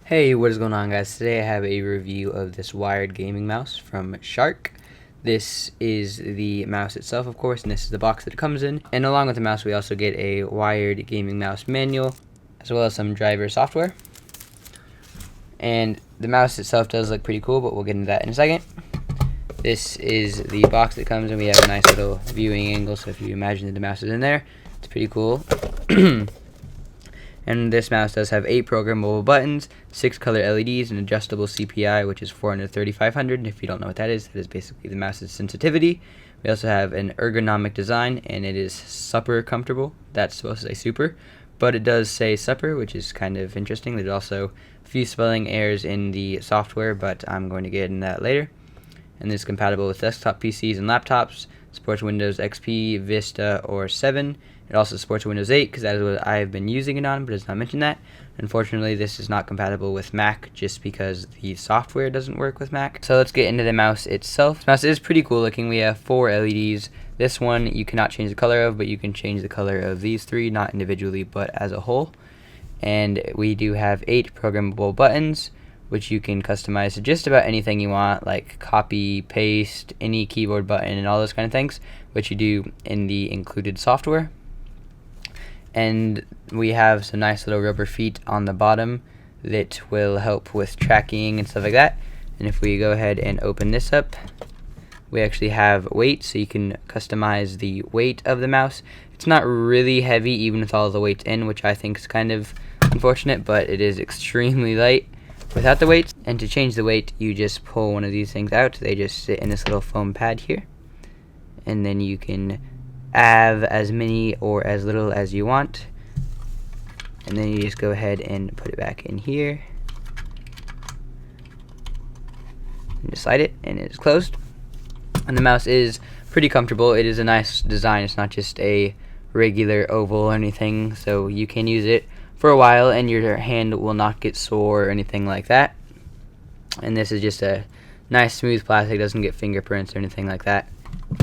Hey, what is going on, guys? Today I have a review of this wired gaming mouse from SHARKK. This is the mouse itself, of course, and this is the box that it comes in. And along with the mouse, we also get a wired gaming mouse manual, as well as some driver software. And the mouse itself does look pretty cool, but we'll get into that in a second. This is the box that comes in. We have a nice little viewing angle, so if you imagine that the mouse is in there, it's pretty cool. And this mouse does have 8 programmable buttons, 6 color LEDs, and adjustable CPI, which is 400 3500. If you don't know what that is basically the mouse's sensitivity. We also have an ergonomic design, and it is super comfortable. That's supposed to say super, but it does say supper, which is kind of interesting. There's also a few spelling errors in the software, but I'm going to get into that later. And this is compatible with desktop PCs and laptops, supports Windows XP, Vista, or 7. It also supports Windows 8 because that is what I have been using it on, but it does not mention that. Unfortunately, this is not compatible with Mac just because the software doesn't work with Mac. So let's get into the mouse itself. This mouse is pretty cool looking. We have 4 LEDs. This one you cannot change the color of, but you can change the color of these 3, not individually, but as a whole. And we do have 8 programmable buttons, which you can customize to just about anything you want, like copy, paste, any keyboard button, and all those kind of things, which you do in the included software. And we have some nice little rubber feet on the bottom that will help with tracking and stuff like that. And if we go ahead and open this up, we actually have weight, so you can customize the weight of the mouse. It's not really heavy even with all the weights in, which I think is kind of unfortunate, but it is extremely light without the weights. And to change the weight, you just pull one of these things out. They just sit in this little foam pad here, and then you can have as many or as little as you want, and then you just go ahead and put it back in here and just slide it, and it is closed. And the mouse is pretty comfortable. It is a nice design. It's not just a regular oval or anything, so you can use it for a while and your hand will not get sore or anything like that. And this is just a nice smooth plastic, doesn't get fingerprints or anything like that.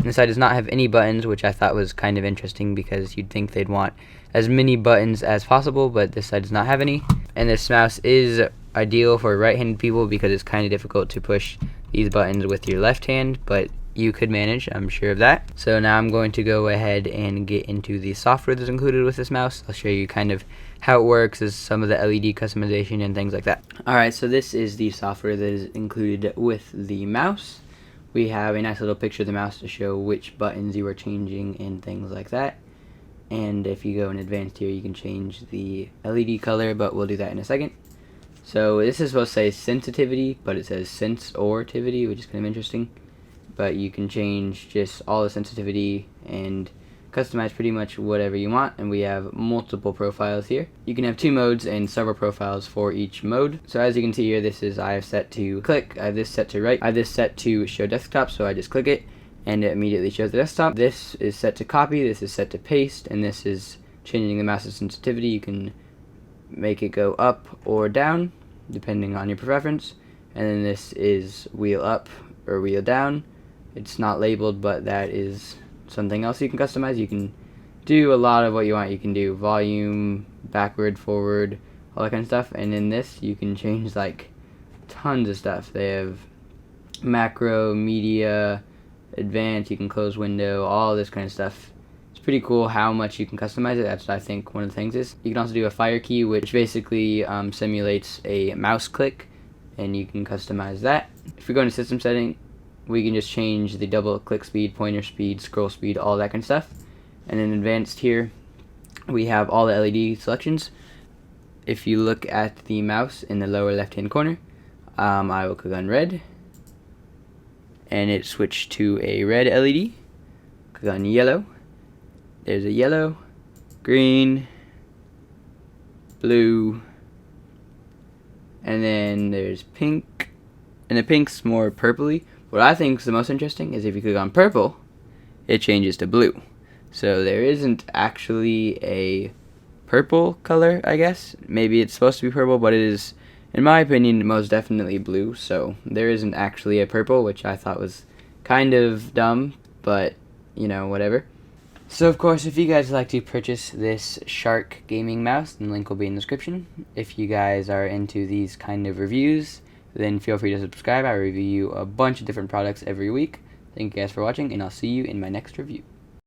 This side does not have any buttons, which I thought was kind of interesting because you'd think they'd want as many buttons as possible, but this side does not have any. And this mouse is ideal for right-handed people because it's kind of difficult to push these buttons with your left hand, but you could manage, I'm sure of that. So now I'm going to go ahead and get into the software that's included with this mouse. I'll show you kind of how it works, as some of the LED customization and things like that. Alright, so this is the software that is included with the mouse. We have a nice little picture of the mouse to show which buttons you are changing and things like that. And if you go in advanced here, you can change the LED color, but we'll do that in a second. So this is supposed to say sensitivity, but it says sensortivity, which is kind of interesting. But you can change just all the sensitivity and customize pretty much whatever you want, and we have multiple profiles here. You can have 2 modes and several profiles for each mode. So as you can see here, this is I have set to click, I have this set to write, I have this set to show desktop, so I just click it and it immediately shows the desktop. This is set to copy, this is set to paste, and this is changing the mouse's sensitivity. You can make it go up or down depending on your preference. And then this is wheel up or wheel down. It's not labeled, but that is something else you can customize. You can do a lot of what you want. You can do volume, backward, forward, all that kind of stuff. And in this you can change like tons of stuff. They have macro, media, advanced, you can close window, all this kind of stuff. It's pretty cool how much you can customize it. That's what I think one of the things is. You can also do a fire key, which basically simulates a mouse click, and you can customize that. If we go into system setting, we can just change the double click speed, pointer speed, scroll speed, all that kind of stuff. And in advanced here, we have all the LED selections. If you look at the mouse in the lower left hand corner, I will click on red, and it switched to a red LED. Click on yellow. There's a yellow, green, blue, and then there's pink, and the pink's more purpley. What I think is the most interesting is if you click on purple, it changes to blue. So there isn't actually a purple color, I guess. Maybe it's supposed to be purple, but it is, in my opinion, most definitely blue. So there isn't actually a purple, which I thought was kind of dumb, but you know, whatever. So of course, if you guys would like to purchase this SHARKK Gaming Mouse, the link will be in the description. If you guys are into these kind of reviews, then feel free to subscribe. I review a bunch of different products every week. Thank you guys for watching, and I'll see you in my next review.